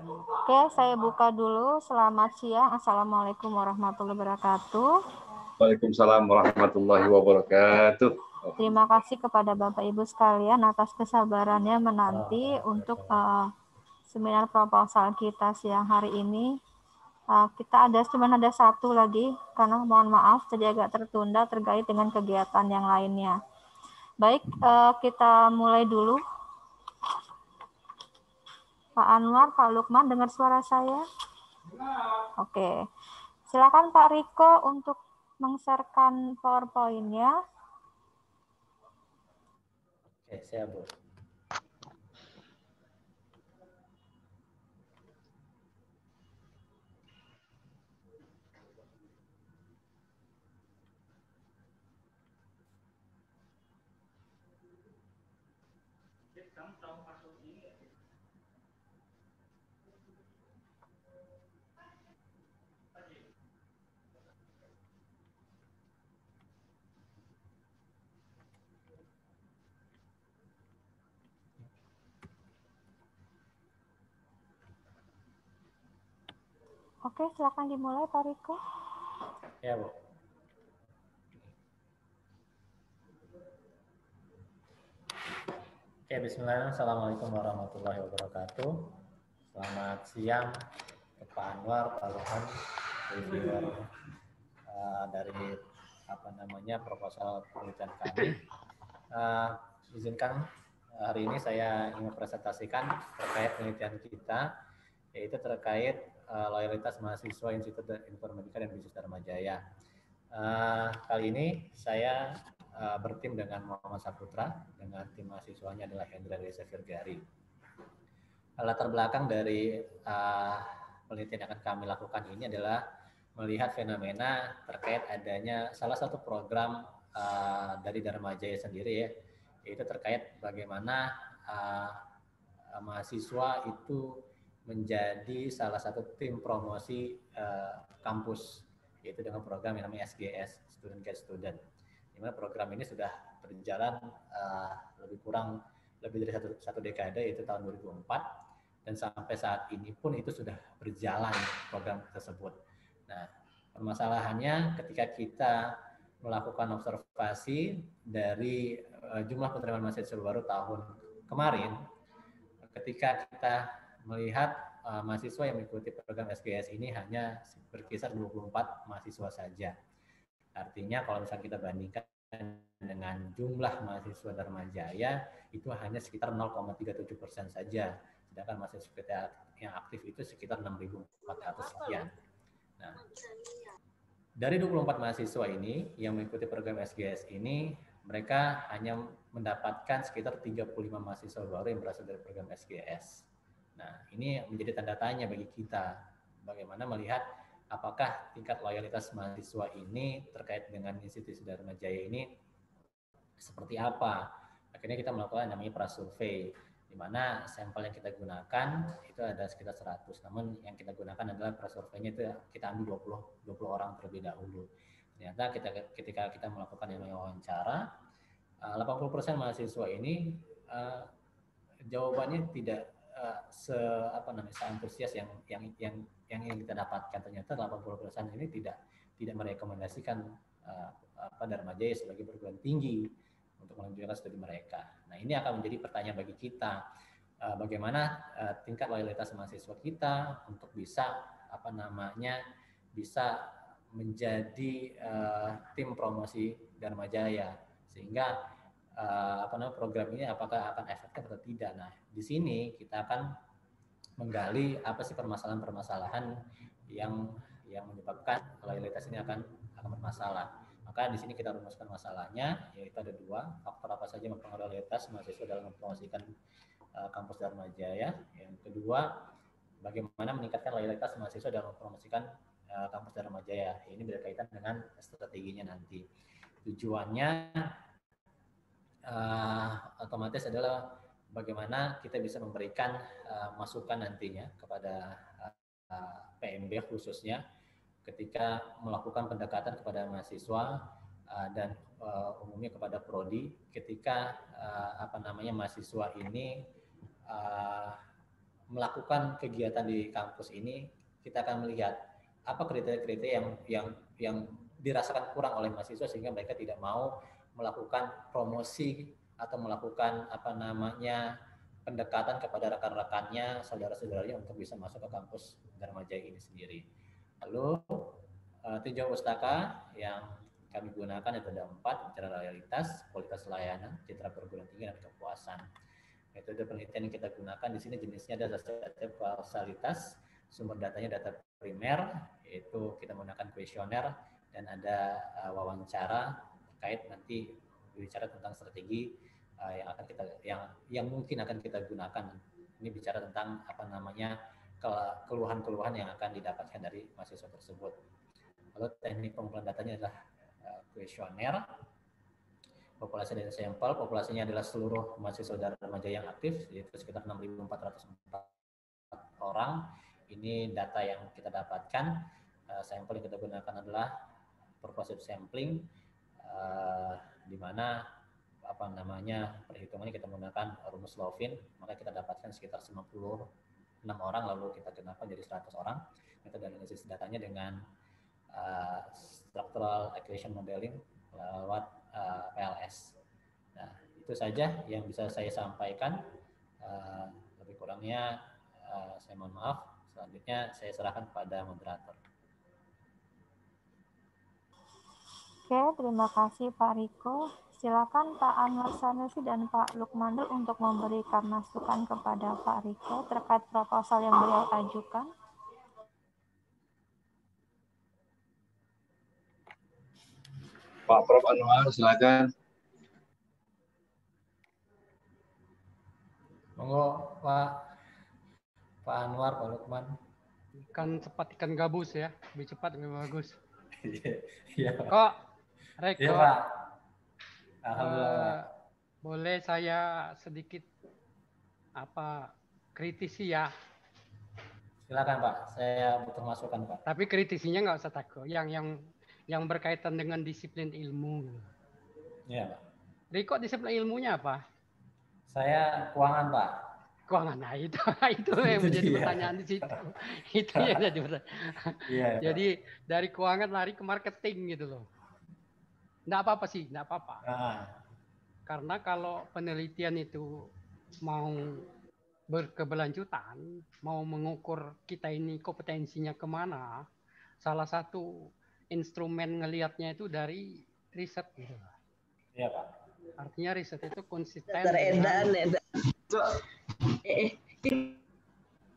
Oke, saya buka dulu. Selamat siang. Assalamualaikum warahmatullahi wabarakatuh. Waalaikumsalam warahmatullahi wabarakatuh. Terima kasih kepada Bapak Ibu sekalian atas kesabarannya menanti untuk seminar proposal kita siang hari ini. Kita cuma ada satu lagi karena mohon maaf tadi agak tertunda terkait dengan kegiatan yang lainnya. Baik, kita mulai dulu. Pak Anwar, Pak Lukman, dengar suara saya? Oke, silakan Pak Riko untuk meng-sharekan PowerPoint-nya. Oke, siap Bu. Oke, silakan dimulai Pak Riko. Ya Bu. Oke, bismillahirrahmanirrahim. Assalamualaikum warahmatullahi wabarakatuh. Selamat siang ke Pak Anwar, Pak Luhan, reviewer dari proposal penelitian kami. Izinkan hari ini saya ingin mempresentasikan terkait penelitian kita, yaitu terkait loyalitas mahasiswa Institut Informatika dan Bisnis Dharma Jaya. Kali ini saya bertim dengan Muhammad Saputra, dengan tim mahasiswanya adalah Hendra Desa Virgari. Latar belakang dari penelitian yang akan kami lakukan ini adalah melihat fenomena terkait adanya salah satu program dari Dharma Jaya sendiri ya, yaitu terkait bagaimana mahasiswa itu menjadi salah satu tim promosi kampus, yaitu dengan program yang namanya SGS, Student Guide Student. Di mana program ini sudah berjalan lebih dari satu dekade, yaitu tahun 2004, dan sampai saat ini pun itu sudah berjalan program tersebut. Nah, permasalahannya ketika kita melakukan observasi dari jumlah penerimaan mahasiswa baru tahun kemarin, ketika kita melihat mahasiswa yang mengikuti program SGS ini hanya berkisar 24 mahasiswa saja. Artinya kalau misalnya kita bandingkan dengan jumlah mahasiswa Dharma Jaya itu hanya sekitar 0,37% saja. Sedangkan mahasiswa kita yang aktif itu sekitar 6.400 sekian. Nah, dari 24 mahasiswa ini yang mengikuti program SGS ini, mereka hanya mendapatkan sekitar 35 mahasiswa baru yang berasal dari program SGS. Nah, ini menjadi tanda tanya bagi kita, bagaimana melihat apakah tingkat loyalitas mahasiswa ini terkait dengan institusi Dharma Jaya ini seperti apa. Akhirnya kita melakukan namanya prasurvei, di mana sampel yang kita gunakan itu ada sekitar 100, namun yang kita gunakan adalah prasurveinya itu kita ambil 20 orang terlebih dahulu. Ternyata ketika kita melakukan yang namanya wawancara, 80% mahasiswa ini jawabannya tidak seantusias yang kita dapatkan. Ternyata 80% ini tidak merekomendasikan Dharma Jaya sebagai perguruan tinggi untuk melanjutkan studi mereka. Nah, ini akan menjadi pertanyaan bagi kita, bagaimana tingkat loyalitas mahasiswa kita untuk bisa bisa menjadi tim promosi Dharma Jaya, sehingga program ini apakah akan efektif atau tidak. Nah, di sini kita akan menggali apa sih permasalahan-permasalahan yang menyebabkan loyalitas ini akan bermasalah. Maka di sini kita rumuskan masalahnya, yaitu ada 2 faktor apa saja mempengaruhi loyalitas mahasiswa dalam mempromosikan kampus Dharma Jaya. Yang kedua, bagaimana meningkatkan loyalitas mahasiswa dalam mempromosikan kampus Dharma Jaya. Ini berkaitan dengan strateginya nanti. Tujuannya otomatis adalah bagaimana kita bisa memberikan masukan nantinya kepada PMB khususnya ketika melakukan pendekatan kepada mahasiswa dan umumnya kepada prodi ketika mahasiswa ini melakukan kegiatan di kampus ini, kita akan melihat apa kriteria-kriteria yang dirasakan kurang oleh mahasiswa sehingga mereka tidak mau melakukan promosi atau melakukan pendekatan kepada rekan-rekannya, saudara-saudaranya untuk bisa masuk ke kampus Dharma Jaya ini sendiri. Lalu tinjau pustaka yang kami gunakan itu ada 4, bicara loyalitas, kualitas layanan, citra perguruan tinggi, dan kepuasan. Metode penelitian yang kita gunakan di sini jenisnya adalah data kausalitas, sumber datanya data primer, yaitu kita menggunakan kuesioner, dan ada wawancara terkait nanti bicara tentang strategi yang mungkin akan kita gunakan. Ini bicara tentang keluhan-keluhan yang akan didapatkan dari mahasiswa tersebut. Lalu teknik pengumpulan datanya adalah kuesioner. Populasi dari sampel, populasinya adalah seluruh mahasiswa Dharma Jaya yang aktif, yaitu sekitar 6.404 orang. Ini data yang kita dapatkan. Sampel yang kita gunakan adalah purposive sampling, di mana perhitungannya kita menggunakan rumus Lovin, maka kita dapatkan sekitar 96 orang, lalu kita gunakan jadi 100 orang. Metode analisis datanya dengan structural acquisition modeling lewat PLS. Nah, itu saja yang bisa saya sampaikan. Lebih kurangnya saya mohon maaf. Selanjutnya saya serahkan kepada moderator. Oke, terima kasih Pak Riko. Silakan Pak Anwar Sanusi dan Pak Lukmanul untuk memberikan masukan kepada Pak Riko terkait proposal yang beliau ajukan. Pak Prof Anwar, silakan. Monggo Pak Anwar, Pak Lukman. Kan cepat ikan gabus ya, lebih cepat lebih bagus. Iya. Kok Reko? Iya Pak. Alhamdulillah. Boleh saya sedikit kritisi ya? Silakan Pak, saya butuh masukan Pak. Tapi kritisinya nggak usah takut, yang berkaitan dengan disiplin ilmu. Iya Pak. Riko disiplin ilmunya apa? Saya keuangan Pak. Keuangan, nah itu yang menjadi pertanyaan di situ. Itu yang jadi pertanyaan. Iya, jadi dari keuangan lari ke marketing gitu loh. Nggak apa-apa sih, nggak apa-apa. Karena kalau penelitian itu mau berkeberlanjutan, mau mengukur kita ini kompetensinya kemana, salah satu instrumen ngelihatnya itu dari riset gitu. Iya Pak. Artinya riset itu konsisten.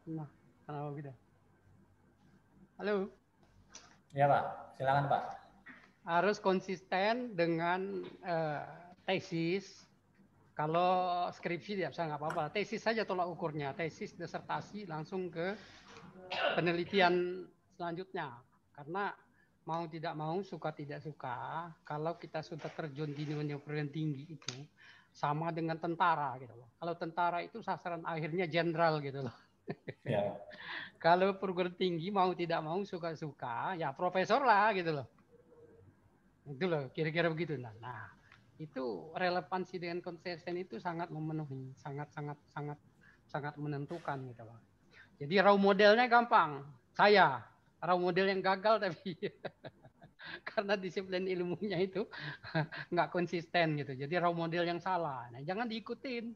Nah, kenapa gitu? Halo. Iya Pak, silakan Pak. Harus konsisten dengan tesis. Kalau skripsi tidak bisa nggak apa-apa. Tesis saja tolak ukurnya. Tesis, disertasi langsung ke penelitian selanjutnya. Karena mau tidak mau, suka tidak suka, kalau kita sudah terjun di dunia perguruan tinggi itu sama dengan tentara gitu loh. Kalau tentara itu sasaran akhirnya jenderal gitu loh. Ya. Kalau perguruan tinggi mau tidak mau, suka-suka, ya profesor lah gitu loh. Itu loh, kira-kira begitu. Nah, itu relevansi dengan konsisten itu sangat memenuhi, sangat menentukan gitu loh. Jadi raw modelnya gampang. Saya raw model yang gagal tapi karena disiplin ilmunya itu nggak konsisten gitu. Jadi raw model yang salah. Nah, jangan diikutin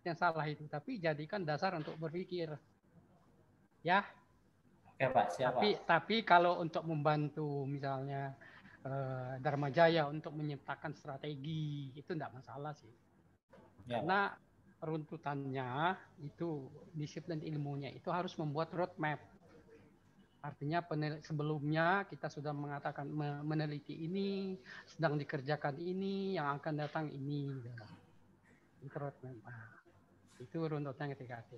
yang salah itu, tapi jadikan dasar untuk berpikir. Ya. Oke Pak, siap Pak. Tapi kalau untuk membantu misalnya Dharma Jaya untuk menciptakan strategi itu enggak masalah sih. Ya. Karena runtutannya itu disiplin ilmunya itu harus membuat roadmap. Artinya sebelumnya kita sudah mengatakan meneliti ini, sedang dikerjakan ini, yang akan datang ini. Itu roadmap. Itu runtutan ketika itu.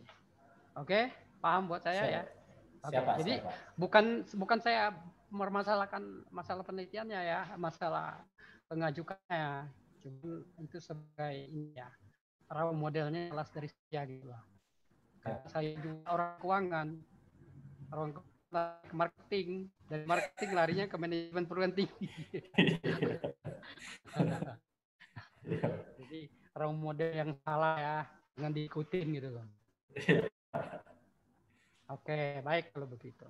Oke, paham buat saya ya? Oke, jadi bukan saya mempermasalahkan masalah penelitiannya ya, masalah pengajukannya. Cuma itu sebagai ini ya, raw modelnya kelas dari saya gitu lah. Karena saya juga orang keuangan, orang marketing, dari marketing larinya ke manajemen perguruan tinggi. Jadi raw model yang salah ya, jangan diikutin gitu loh. Oke, baik kalau begitu.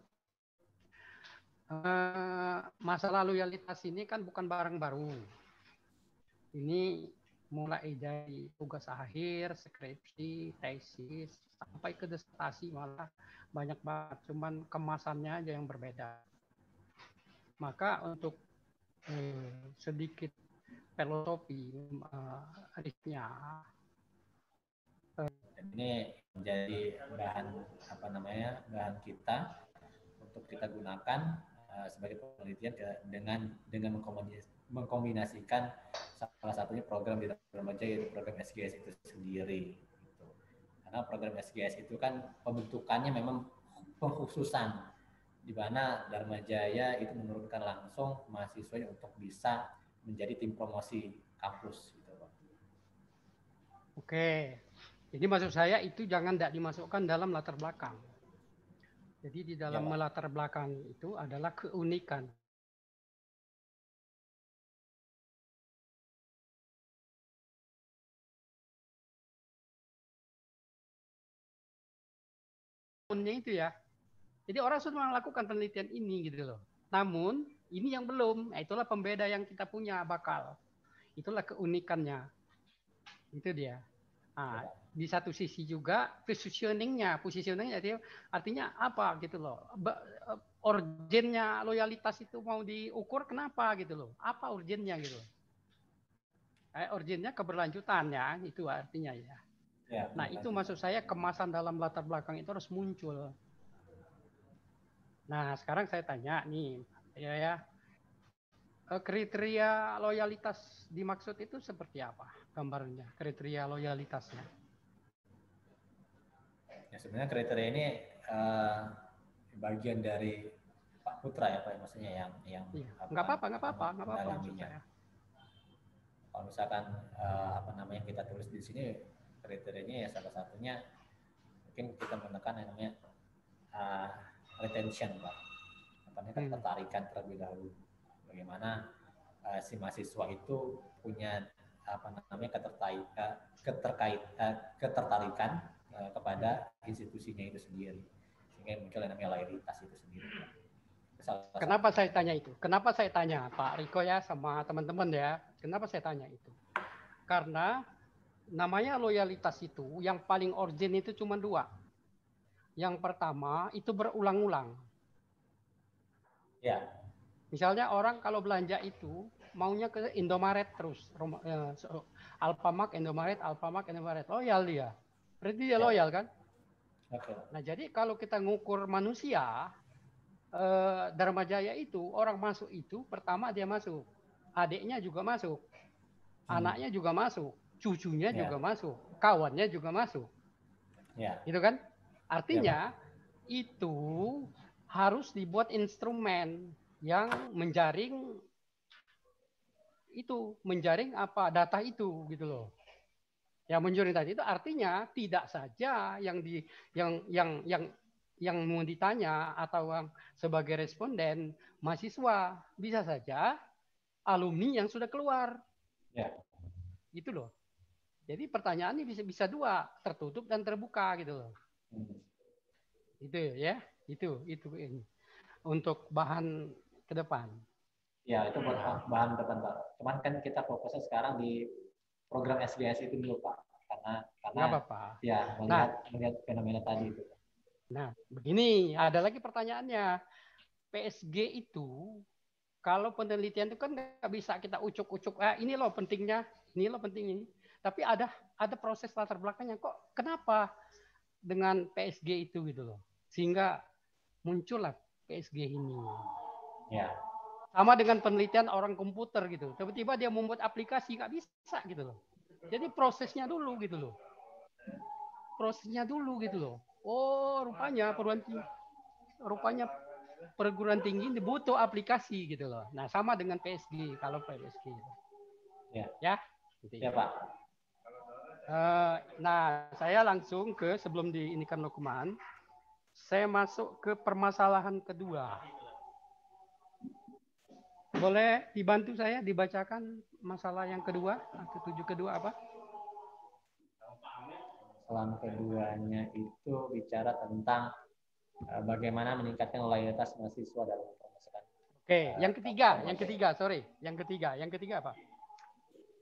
Masalah loyalitas ini kan bukan barang baru. Ini mulai dari tugas akhir, skripsi, tesis, sampai ke disertasi malah banyak banget. Cuman kemasannya aja yang berbeda. Maka untuk sedikit filosofi risknya. Ini menjadi bahan kita untuk kita gunakan sebagai penelitian dengan mengkombinasikan salah satunya program di Dharmajaya, yaitu program SGS itu sendiri. Gitu. Karena program SGS itu kan pembentukannya memang pengkhususan, di mana Dharmajaya itu menurunkan langsung mahasiswanya untuk bisa menjadi tim promosi kampus. Gitu. Oke, jadi maksud saya itu jangan tidak dimasukkan dalam latar belakang. Jadi di dalam latar belakang itu adalah keunikan. Itu ya. Jadi orang sudah melakukan penelitian ini gitu loh. Namun ini yang belum. Itulah pembeda yang kita punya bakal. Itulah keunikannya. Itu dia. Nah, di satu sisi juga positioningnya itu artinya apa gitu loh. Urgennya loyalitas itu mau diukur kenapa gitu loh. Apa urgennya gitu loh. Urgennya keberlanjutannya itu artinya ya. Nah itu maksud saya kemasan dalam latar belakang itu harus muncul. Nah sekarang saya tanya nih ya kriteria loyalitas dimaksud itu seperti apa gambarnya kriteria loyalitasnya? Ya sebenarnya kriteria ini bagian dari Pak Putra ya Pak, maksudnya yang iya. Nggak apa-apa kalau misalkan kita tulis di sini kriterianya ya salah satunya mungkin kita menekan yang namanya retention Pak, ketertarikan terlebih dahulu, bagaimana si mahasiswa itu punya ketertarikan kepada institusinya itu sendiri, sehingga muncul yang namanya loyalitas itu sendiri. Kenapa saya tanya itu? Kenapa saya tanya Pak Riko ya sama teman-teman ya? Kenapa saya tanya itu? Karena namanya loyalitas itu yang paling urgent itu cuma dua. Yang pertama itu berulang-ulang. Ya. Misalnya orang kalau belanja itu maunya ke Indomaret terus, Alfamart, Indomaret, loyal dia. Berarti dia loyal kan? Okay. Nah jadi kalau kita ngukur manusia, Dharmajaya itu orang masuk itu pertama dia masuk, adiknya juga masuk, anaknya juga masuk, cucunya juga masuk, kawannya juga masuk, itu kan? Artinya itu harus dibuat instrumen yang menjaring apa data itu gitu loh. Yang menjaring tadi itu artinya tidak saja yang mau ditanya atau yang sebagai responden mahasiswa, bisa saja alumni yang sudah keluar. Ya. Gitu loh. Jadi pertanyaannya bisa dua, tertutup dan terbuka gitu loh. Itu ya, itu ini. Untuk bahan ke depan. Ya, itu buat bahan depan Pak. Cuman kan kita fokusnya sekarang di program SGS itu dulu Pak. Karena apa-apa. Ya, melihat fenomena tadi itu. Nah, begini, ada lagi pertanyaannya. PSG itu kalau penelitian itu kan nggak bisa kita ucuk-ucuk, ini loh pentingnya, ini loh pentingnya. Tapi ada proses latar belakangnya kok. Kenapa dengan PSG itu gitu loh, sehingga muncullah PSG ini. Ya. Sama dengan penelitian orang komputer gitu. Tiba-tiba dia membuat aplikasi nggak bisa gitu loh. Jadi prosesnya dulu gitu loh. Oh, rupanya perguruan tinggi ini butuh aplikasi gitu loh. Nah, sama dengan PSG kalau PSG. Ya, gitu ya Pak. Nah, saya langsung ke sebelum diinikan Lukman, saya masuk ke permasalahan kedua. Boleh dibantu saya dibacakan masalah yang kedua atau tujuh kedua apa? Masalah keduanya itu bicara tentang bagaimana meningkatkan loyalitas mahasiswa dalam mempromosikan. Oke, yang ketiga, sorry, yang ketiga apa?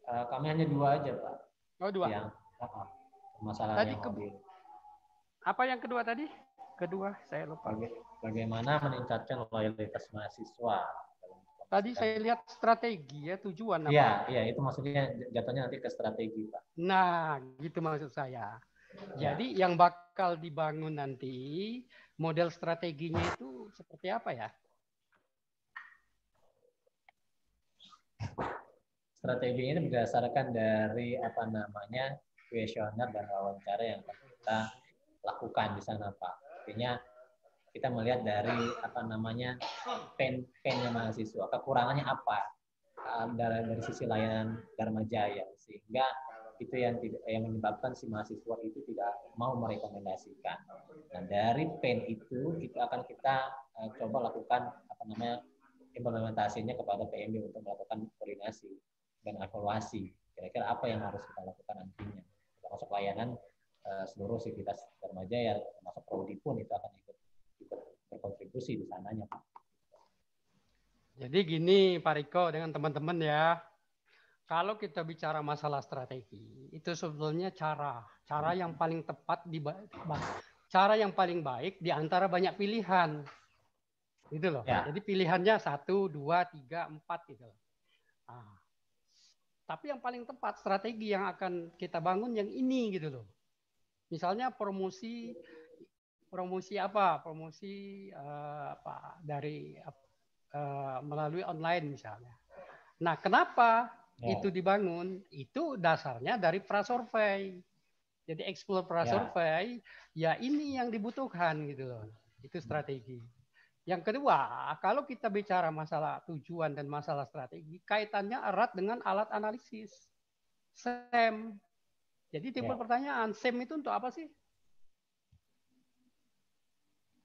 Kami hanya 2 aja, Pak. Oh, 2. Yang masalah tadi yang audit. Apa yang kedua tadi? Kedua, saya lupa. Bagaimana meningkatkan loyalitas mahasiswa? Tadi saya lihat strategi ya, tujuan apa? Iya, itu maksudnya jatuhnya nanti ke strategi, Pak. Nah, gitu maksud saya. Jadi yang bakal dibangun nanti model strateginya itu seperti apa ya? Strateginya itu berdasarkan dari kuesioner dan wawancara yang kita lakukan di sana, Pak. Artinya kita melihat dari pain-nya mahasiswa, kekurangannya apa dari sisi layanan Dharma Jaya, sehingga itu yang menyebabkan si mahasiswa itu tidak mau merekomendasikan. Nah, dari pain itu akan kita coba lakukan implementasinya kepada PMB untuk melakukan koordinasi dan evaluasi. Kira-kira apa yang harus kita lakukan nantinya, termasuk layanan seluruh sivitas Dharma Jaya, termasuk prodi pun itu akan ikut berkontribusi di sananya, Pak. Jadi gini Pak Riko dengan teman-teman ya, kalau kita bicara masalah strategi, itu sebetulnya cara yang paling tepat, cara yang paling baik di antara banyak pilihan. Gitu loh. Ya. Jadi pilihannya 1, 2, 3, 4 gitu loh. Nah, tapi yang paling tepat strategi yang akan kita bangun yang ini gitu loh. Misalnya promosi apa? Promosi dari melalui online misalnya. Nah, kenapa itu dibangun? Itu dasarnya dari prasurvey. Jadi explore prasurvey, ya ini yang dibutuhkan gitu loh. Itu strategi. Yang kedua, kalau kita bicara masalah tujuan dan masalah strategi, kaitannya erat dengan alat analisis. SEM. Jadi timbul pertanyaan, SEM itu untuk apa sih?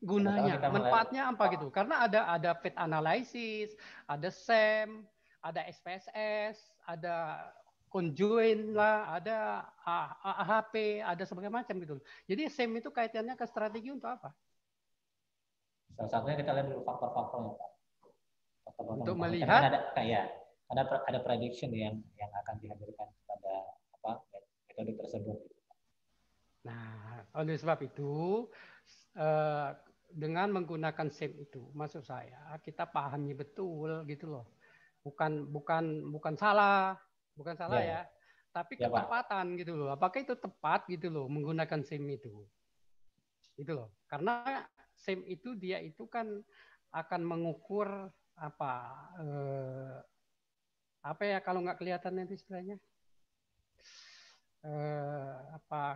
Gunanya, manfaatnya apa gitu? Karena ada fit analysis, ada SEM, ada SPSS, ada conjoin lah, ada AHP, ada sebagainya macam gitu. Jadi SEM itu kaitannya ke strategi untuk apa? Salah satunya kita lihat dulu faktor-faktornya, Pak. Untuk melihat ada prediction yang akan dihadirkan pada metode tersebut. Nah, oleh sebab itu dengan menggunakan SEM itu, maksud saya kita pahami betul gitu loh. Bukan salah ya. Tapi ketepatan gitu loh. Apakah itu tepat gitu loh menggunakan SEM itu? Gitu loh. Karena SEM itu dia itu kan akan mengukur apa ya kalau nggak kelihatan nanti istilahnya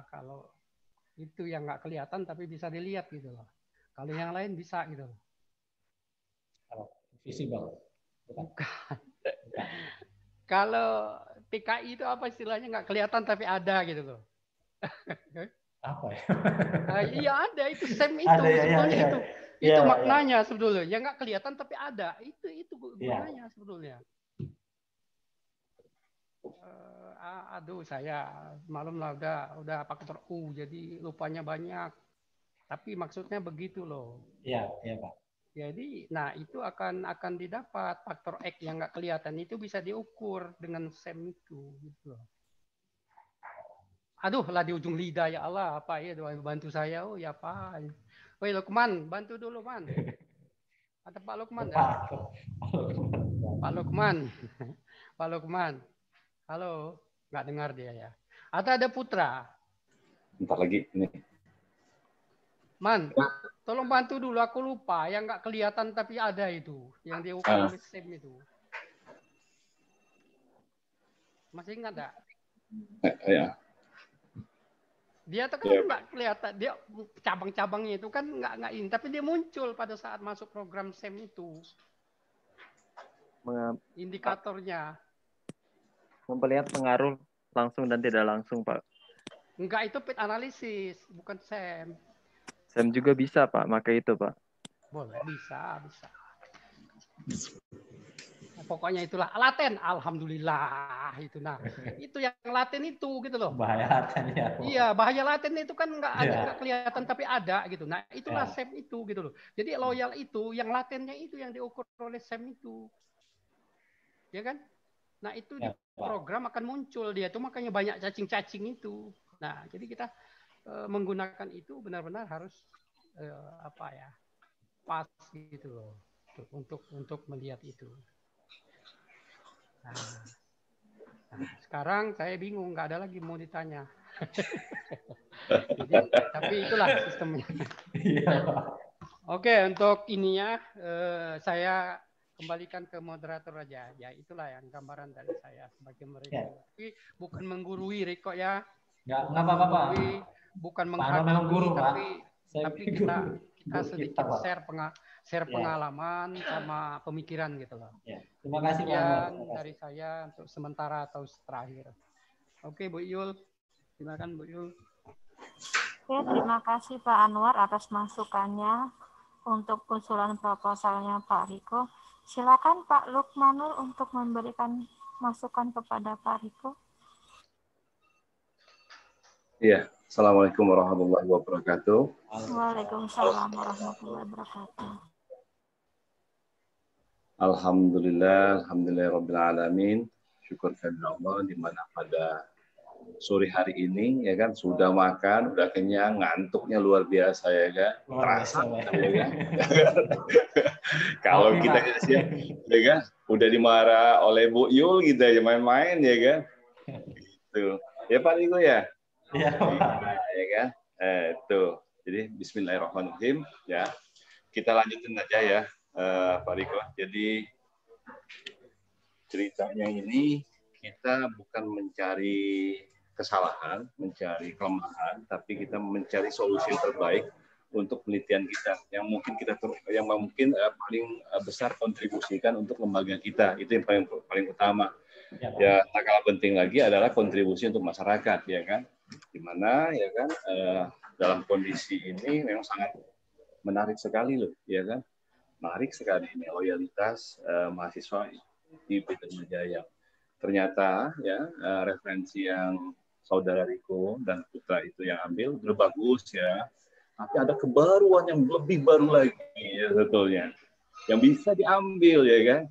kalau itu yang nggak kelihatan tapi bisa dilihat gitu loh. Kalau yang lain bisa gitu loh. Visible. Bukan. Kalau PKI itu apa istilahnya nggak kelihatan tapi ada gitu loh. Apa ya? Iya ada itu SEM itu sebetulnya itu. Itu maknanya sebetulnya. Yang nggak kelihatan tapi ada. Itu gunanya sebetulnya. Aduh saya malum lah udah faktor U jadi lupanya banyak. Tapi maksudnya begitu loh. Iya Pak. Jadi, nah itu akan didapat faktor X yang nggak kelihatan itu bisa diukur dengan SEM itu. Gitu loh. Aduh lah di ujung lidah ya Allah apa ya doa bantu saya ya Pak. Woi Lukman bantu dulu Man. Ada Pak Lukman dah. Pak Lukman. Pak Lukman. Halo, nggak dengar dia ya. Atau ada Putra. Bentar lagi ini. Man, tolong bantu dulu aku lupa yang nggak kelihatan tapi ada itu yang diukur oleh SEM itu. Masih ingat nggak? Ya. Dia tuh kan nggak kelihatan, dia cabang-cabangnya itu kan nggak ini, tapi dia muncul pada saat masuk program SEM itu. Indikatornya. Memperlihat pengaruh langsung dan tidak langsung, Pak. Enggak, itu fit analisis, bukan SEM. SEM juga bisa, Pak, pakai itu, Pak. Boleh, bisa. pokoknya itulah laten, alhamdulillah itu. Nah, itu yang laten itu gitu loh. Bahaya laten ya. Iya, bahaya laten itu kan nggak kelihatan tapi ada gitu. Nah, itulah SEM itu gitu loh. Jadi loyal itu, yang latennya itu yang diukur oleh SEM itu. Ya kan? Nah, itu di program akan muncul dia itu, makanya banyak cacing-cacing itu. Nah, jadi kita menggunakan itu benar-benar harus apa ya? Pas gitu loh. Untuk melihat itu. Nah, sekarang saya bingung, nggak ada lagi mau ditanya. Jadi, tapi itulah sistemnya. Oke, untuk ininya saya kembalikan ke moderator aja. Ya, itulah yang gambaran dari saya sebagai mereka. Tapi bukan menggurui Riko ya. Nggak apa-apa. Bukan memang guru, tapi kita sedikit share pengalaman sama pemikiran gitu loh. Ya. Terima kasih Pak dari saya untuk sementara atau terakhir. Oke, Bu Yul. Silakan Bu Yul. Oke, terima kasih Pak Anwar atas masukannya untuk usulan proposalnya Pak Riko. Silakan Pak Lukmanul untuk memberikan masukan kepada Pak Riko. Iya, Assalamualaikum warahmatullahi wabarakatuh. Waalaikumsalam warahmatullahi wabarakatuh. Alhamdulillahirabbil alamin. Syukur kepada Allah di mana pada sore hari ini ya kan sudah makan, udah kenyang, ngantuknya luar biasa ya kan. Terasa ya kan. Kalau kita siap ya kan, udah dimarah oleh Bu Yul gitu aja main-main ya kan. Gitu. Ya Pak Riko ya? Iya, ya kan? Itu. Jadi bismillahirrahmanirrahim ya. Kita lanjutin aja ya, Pak Riko. Jadi ceritanya ini kita bukan mencari kesalahan, mencari kelemahan, tapi kita mencari solusi yang terbaik untuk penelitian kita yang mungkin paling besar kontribusikan untuk lembaga kita. Itu yang paling utama. Ya, tak kalah penting lagi adalah kontribusi untuk masyarakat, ya kan? Di mana ya kan dalam kondisi ini memang sangat menarik sekali loh, ya kan? Menarik sekali ini loyalitas mahasiswa di Pelita Jaya. Ternyata ya referensi yang saudara Riko dan Putra itu yang ambil udah bagus ya. Tapi ada kebaruan yang lebih baru lagi ya sebetulnya yang bisa diambil ya kan?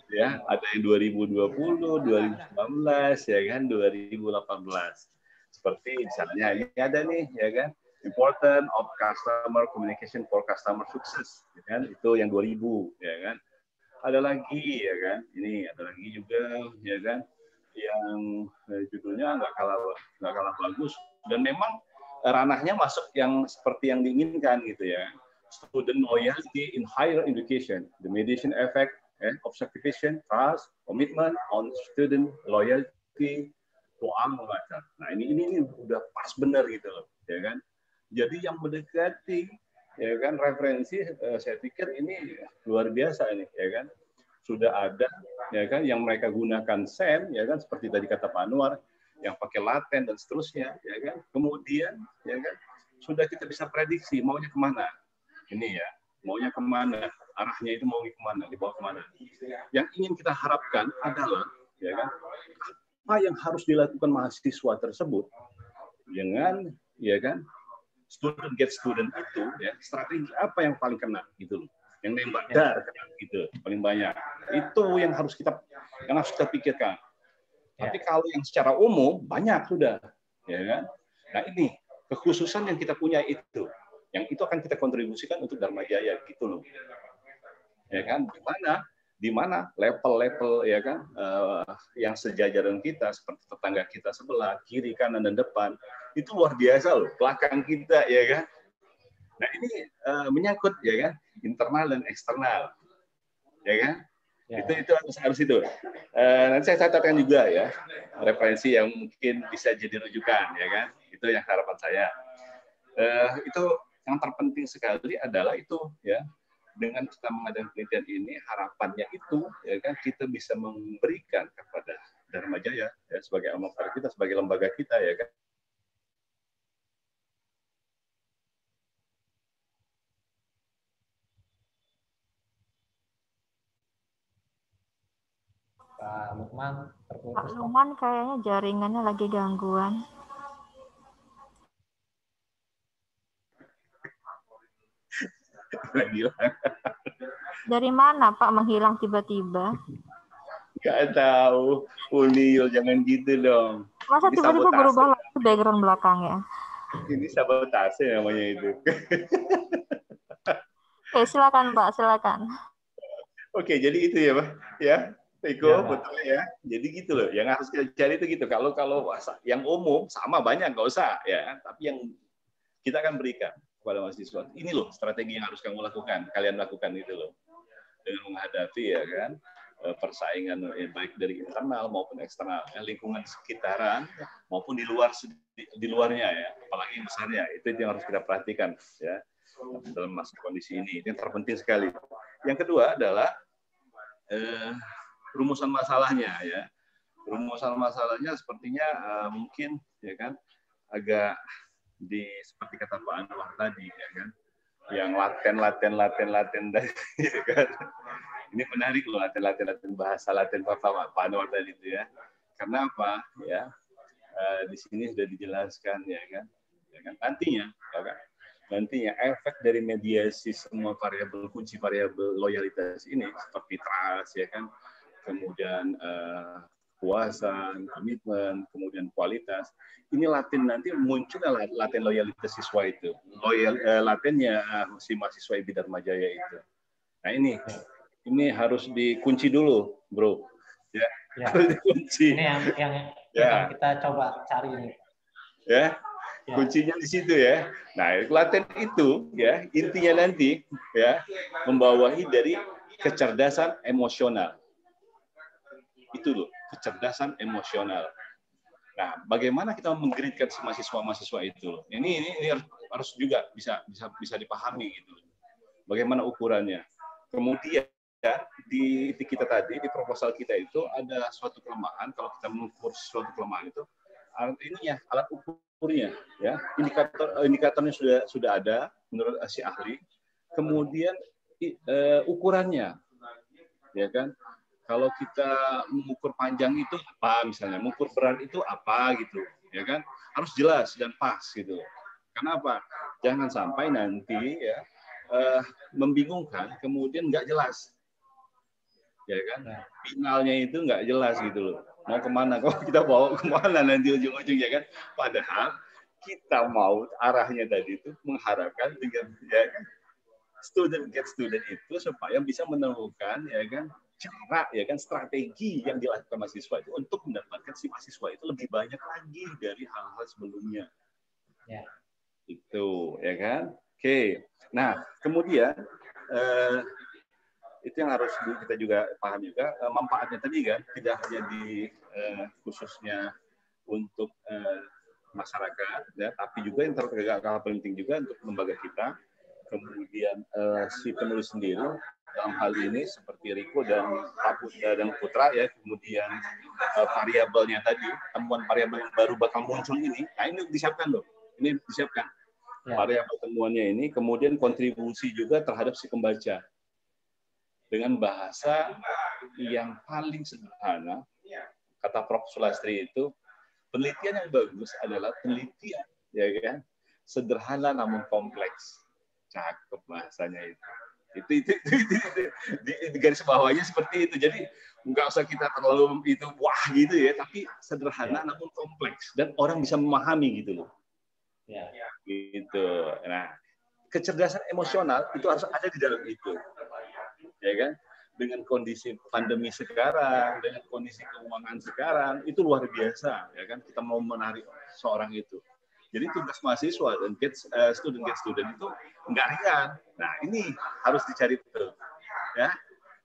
Ya, ada yang 2020, 2019 ya kan, 2018. Seperti misalnya ini ada nih ya kan, important of customer communication for customer success ya kan, itu yang 2000 ya kan. Ada lagi ya kan, ini ada lagi juga ya kan, yang judulnya nggak kalah bagus dan memang ranahnya masuk yang seperti yang diinginkan gitu ya. Student loyalty in higher education, the mediation effect, objectivation, trust, commitment on student loyalty to mengajar. Nah ini udah pas benar gitu loh, ya kan. Jadi yang mendekati ya kan referensi, saya pikir ini luar biasa ini, ya kan. Sudah ada ya kan yang mereka gunakan SEM ya kan seperti tadi kata Pak Anwar yang pakai laten dan seterusnya ya kan. Kemudian ya kan sudah kita bisa prediksi maunya kemana. Ini ya, maunya kemana, arahnya itu mau kemana, dibawa kemana. Yang ingin kita harapkan adalah, ya kan, apa yang harus dilakukan mahasiswa tersebut dengan, ya kan, student get student itu, ya, strategi apa yang paling kena, gitu loh, yang nembak dar, gitu, paling banyak. Itu yang harus kita pikirkan. Tapi kalau yang secara umum banyak sudah, ya kan. Nah ini kekhususan yang kita punya itu. Yang itu akan kita kontribusikan untuk Dharma Jaya gitu loh, ya kan? Di mana level-level ya kan yang sejajaran kita seperti tetangga kita sebelah, kiri, kanan dan depan itu luar biasa loh, belakang kita ya kan. Nah ini menyangkut ya kan internal dan eksternal, ya kan? Ya. Itu harus itu. Nanti saya catatkan juga ya referensi yang mungkin bisa jadi rujukan ya kan. Itu yang harapan saya. Itu yang terpenting sekali adalah itu ya, dengan kita mengadakan penelitian ini harapannya itu ya kan kita bisa memberikan kepada Dharma Jaya ya, sebagai alma mater kita, sebagai lembaga kita ya kan. Pak Lukman terputus. Pak Lukman kayaknya jaringannya lagi gangguan. Dari mana Pak menghilang tiba-tiba? Gak tahu. Ulniul, jangan gitu dong. Masa tiba-tiba berubah lagi background belakangnya? Ini sabotase namanya itu. Oke, silakan Pak, silakan. Oke, jadi itu ya Pak. Ya, Eko, Ya, betul ya. Jadi gitu loh. Yang harus kita cari itu gitu. Kalau yang umum sama banyak nggak usah ya. Tapi yang kita akan berikan kepada mahasiswa. Ini loh strategi yang harus kamu lakukan. Kalian lakukan itu loh. Dengan menghadapi ya kan persaingan baik dari internal maupun eksternal, lingkungan sekitaran maupun di luarnya ya, apalagi yang besarnya. Itu yang harus kita perhatikan ya dalam masa kondisi ini. Ini yang terpenting sekali. Yang kedua adalah rumusan masalahnya ya. Rumusan masalahnya sepertinya mungkin ya kan agak seperti kata Pak Anwar tadi ya kan, yang laten dari ya kan. Ini menarik loh, laten bahasa laten Pak Anwar tadi itu ya. Karena apa ya? Di sini sudah dijelaskan ya kan. Nantinya ya kan. Nantinya efek dari mediasi semua kunci variabel loyalitas ini seperti trust ya kan. Kemudian kepuasan, komitmen, kemudian kualitas. Ini nanti muncul laten loyalitas siswa itu. Latennya si mahasiswa Bidharma Jaya itu. Nah ini harus dikunci dulu, bro. Ya. Harus dikunci. Ini yang kita coba cari ini. Ya. Kuncinya di situ ya. Nah, laten itu ya intinya nanti ya membawahi dari kecerdasan emosional. Itu loh, kecerdasan emosional. Nah, bagaimana kita menggridkan si mahasiswa itu loh. Ini harus juga bisa dipahami gitu. Bagaimana ukurannya. Kemudian ya, di kita tadi di proposal kita itu ada suatu kelemahan. Kalau kita mengukur suatu kelemahan itu alat ukurnya ya, indikatornya sudah ada menurut si ahli. Kemudian ukurannya ya kan. Kalau kita mengukur panjang itu apa misalnya, mengukur berat itu apa gitu, ya kan? Harus jelas dan pas gitu. Kenapa? Jangan sampai nanti ya membingungkan, kemudian nggak jelas, ya kan? Finalnya itu nggak jelas gitu loh. Mau kemana? Kalau kita bawa kemana nanti ujung-ujungnya kan? Padahal kita mau arahnya tadi itu mengharapkan dengan ya kan, student itu supaya bisa menemukan ya kan cara ya kan strategi yang dilakukan mahasiswa itu untuk mendapatkan si mahasiswa itu lebih banyak lagi dari hal-hal sebelumnya. Ya. Itu ya kan. Oke. Nah, kemudian itu yang harus kita juga paham juga manfaatnya tadi kan tidak hanya di khususnya untuk masyarakat ya, tapi juga yang terkait penting juga untuk lembaga kita. Kemudian si penulis sendiri dalam hal ini seperti Riko dan Putra ya, kemudian variabelnya tadi, temuan variabel yang baru bakal muncul ini, nah ini disiapkan loh, ini disiapkan variabel temuannya ini, kemudian kontribusi juga terhadap si pembaca dengan bahasa yang paling sederhana. Kata Prof. Sulastri itu, penelitian yang bagus adalah penelitian ya kan sederhana namun kompleks. Cakep bahasanya itu. Itu di garis bawahnya seperti itu. Jadi nggak usah kita terlalu itu wah gitu ya, tapi sederhana namun kompleks dan orang bisa memahami gitu loh. Ya. Gitu. Nah, kecerdasan emosional itu harus ada di dalam itu. Ya kan? Dengan kondisi pandemi sekarang, dengan kondisi keuangan sekarang, itu luar biasa ya kan, kita mau menarik seorang itu. Jadi tugas mahasiswa dan student itu nggak ringan. Nah ini harus dicari betul, ya.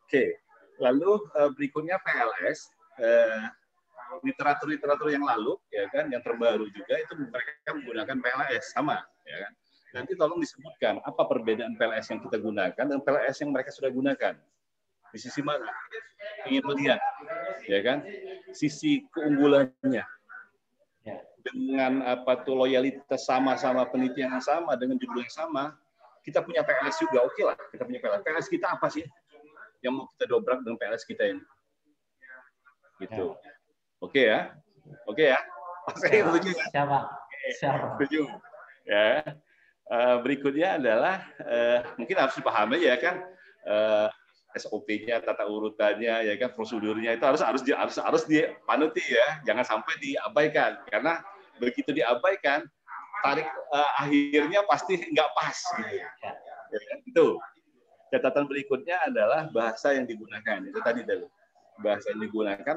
Oke. Lalu berikutnya PLS, literatur yang lalu, ya kan, yang terbaru juga itu mereka menggunakan PLS sama, ya kan. Nanti tolong disebutkan apa perbedaan PLS yang kita gunakan dan PLS yang mereka sudah gunakan. Di sisi mana? Ingin melihat, ya kan, sisi keunggulannya. Dengan loyalitas sama penelitian yang sama dengan judul yang sama, kita punya PLS juga, oke lah, kita punya PLS. PLS kita apa sih yang mau kita dobrak dengan PLS kita ini? gitu. Oke ya, oke ya. Saya setuju ya. Siapa? Setuju. Ya. Berikutnya adalah mungkin harus dipahami ya kan SOP-nya, tata urutannya, ya kan prosedurnya itu harus dipanuti ya, jangan sampai diabaikan karena begitu diabaikan tarik akhirnya pasti nggak pas gitu. Ya, kan? Itu. Catatan berikutnya adalah bahasa yang digunakan. Itu tadi dulu. Bahasa yang digunakan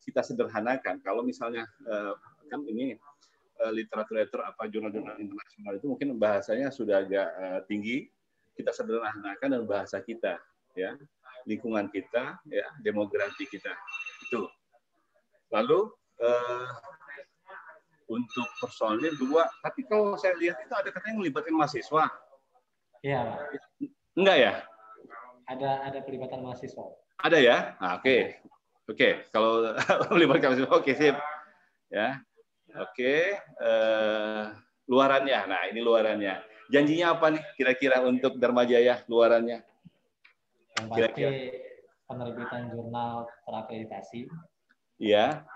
kita sederhanakan. Kalau misalnya kan ini literatur apa jurnal-jurnal internasional itu mungkin bahasanya sudah agak tinggi, kita sederhanakan dan bahasa kita, ya, lingkungan kita, ya, demografi kita, itu. Lalu untuk persoalannya 2, tapi kalau saya lihat itu ada katanya melibatkan mahasiswa. Iya. Enggak ya? Ada pelibatan mahasiswa. Ada ya? Nah, oke. Kalau melibatkan mahasiswa, oke, sip. Ya. Oke, luarannya. Nah, ini luarannya. Janjinya apa nih kira-kira untuk Dharma Jaya luarannya? Yang pasti penerbitan jurnal terakreditasi. Iya.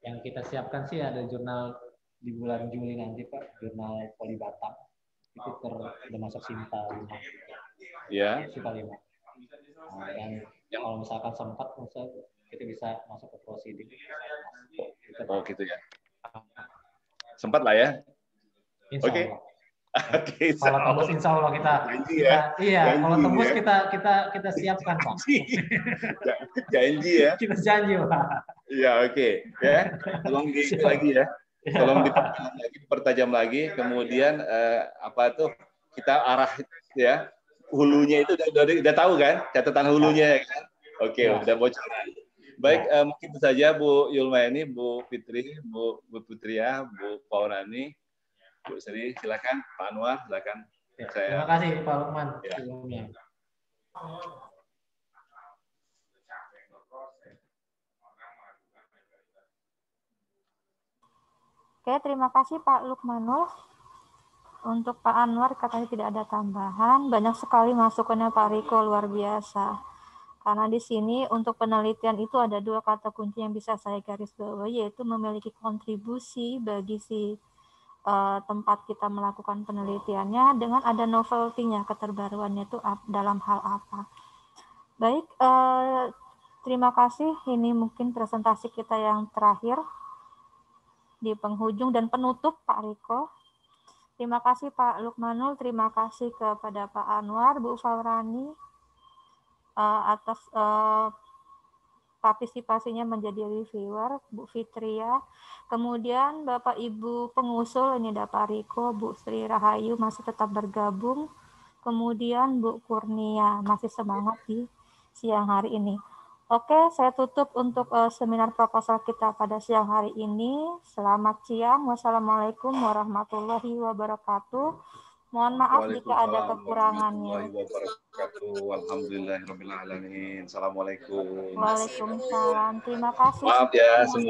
Yang kita siapkan sih ada jurnal di bulan Juli nanti, Pak, jurnal Poli Batam. Itu udah masuk SIMPA 5. Iya. SIMPA 5. Nah, dan kalau misalkan sempat, kita bisa masuk ke prosedur. Oh, gitu ya. Sempat lah ya. Oke. Oke. Kalau tembus insya Allah kita kalau tembus ya. kita siapkan, Pak. Janji ya. Kita janji, Pak. Iya, oke. Ya, tolong lagi ya. Tolong dipertajam lagi. Kemudian apa tuh kita arah ya. Hulunya itu udah tahu kan? Catatan hulunya ya kan? Oke, udah bocoran. Baik, mungkin itu saja Bu Yulma, Bu Fitri, Bu Putria, Bu Paurani, Bu Sri, silakan. Pak Anwar, silakan. Terima kasih Pak Lukman. Ya. Oke, terima kasih Pak Lukmanul. Untuk Pak Anwar katanya tidak ada tambahan. Banyak sekali masukannya Pak Riko, luar biasa. Karena di sini untuk penelitian itu ada 2 kata kunci yang bisa saya garis bawahi, yaitu memiliki kontribusi bagi tempat kita melakukan penelitiannya dengan ada novelty-nya, keterbaruannya itu dalam hal apa. Baik, terima kasih. Ini mungkin presentasi kita yang terakhir di penghujung dan penutup Pak Riko. Terima kasih Pak Lukmanul, terima kasih kepada Pak Anwar, Bu Faurani, atas partisipasinya menjadi reviewer, Bu Fitria, kemudian Bapak Ibu pengusul, ini ada Pak Riko, Bu Sri Rahayu masih tetap bergabung, kemudian Bu Kurnia masih semangat di siang hari ini. Oke, saya tutup untuk seminar proposal kita pada siang hari ini. Selamat siang, wassalamualaikum warahmatullahi wabarakatuh. Mohon maaf jika ada kekurangannya. Alhamdulillahirrahmanirrahim. Assalamualaikum. Waalaikumsalam. Terima kasih. Maaf ya semua.